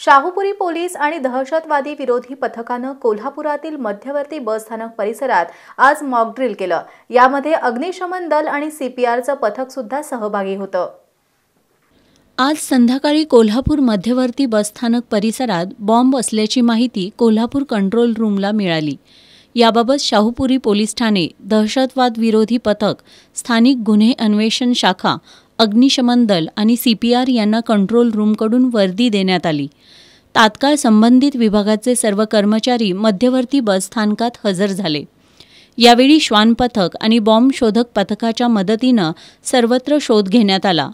Shahupuri police आणि दहशतवादी विरोधी पथकानं कोल्हापुरातील मध्यवर्ती बस स्थानक परिसरात आज मॉक ड्रिल केलं। यामध्ये अग्निशमन दल आणि सीपीआरचं पथक सुद्धा सहभागी होतं। आज संध्याकाळी कोल्हापूर मध्यवर्ती बसस्थानक परिसरात बॉम्ब असल्याची माहिती कोल्हापूर कंट्रोल रूमला मिळाली। याबाबत शाहूपुरी पोलीस ठाणे, दहशतवाद विरोधी पथक, स्थानिक गुन्हे अन्वेषण शाखा, अग्निशमन दल आणि सीपीआर यांना कंट्रोल रूमकडून वर्दी देण्यात आली। तात्काळ संबंधित विभागाचे सर्व कर्मचारी मध्यवर्ती बसस्थानकात हजर झाले। यावेळी श्वान पथक आणि बॉम्ब शोधक पथकाच्या मदतीनं सर्वत्र शोध घेण्यात आला।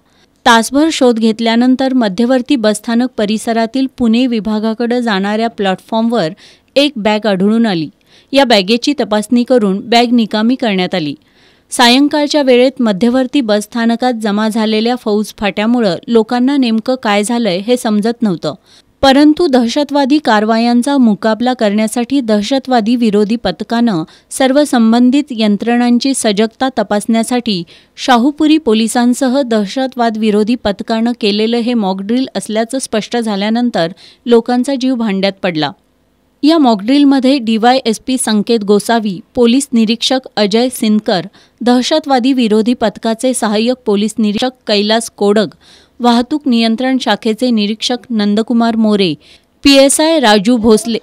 तासभर शोध घेतल्यानंतर मध्यवर्ती बसस्थानक परिसरातील पुणे विभागाकडे जाणाऱ्या प्लॅटफॉर्मवर एक बॅग आढळून आली। या बॅगेची तपासणी करून बॅग निकामी करण्यात आली। सायंकाळच्या वेळेत मध्यवर्ती बसस्थानकात जमा झालेल्या फौजफाट्यामुळे लोकांना नेमकं काय झालंय हे समजत नव्हतं, परंतु दहशतवादी कारवायांचा मुकाबला करण्यासाठी दहशतवादी विरोधी पथकानं सर्व संबंधित यंत्रणांची सजगता तपासण्यासाठी शाहूपुरी पोलिसांसह दहशतवाद विरोधी पथकानं केलेलं हे मॉकड्रिल असल्याचं स्पष्ट झाल्यानंतर लोकांचा जीव भांड्यात पडला। या मॉकड्रिलमध्ये डीवायएसपी संकेत गोसावी, पोलीस निरीक्षक अजय सिनकर, दहशतवादी विरोधी पथकाचे सहाय्यक पोलीस निरीक्षक कैलास कोडग, वाहतूक नियंत्रण शाखेचे निरीक्षक नंदकुमार मोरे, पीएसआय राजू भोसले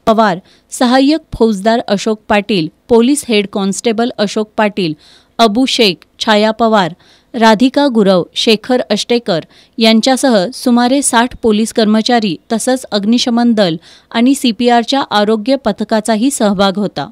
पवार, सहाय्यक फौजदार Ashok Patil, police head constable Ashok Patil, Abu Shaikh, Chhaya Pawar, Radhika Gurav, Shekhar Ashtekar यांच्यासह सुमारे 60 पोलीस कर्मचारी तसंच अग्निशमन दल आणि सीपीआरच्या आरोग्य पथकाचाही सहभाग होता।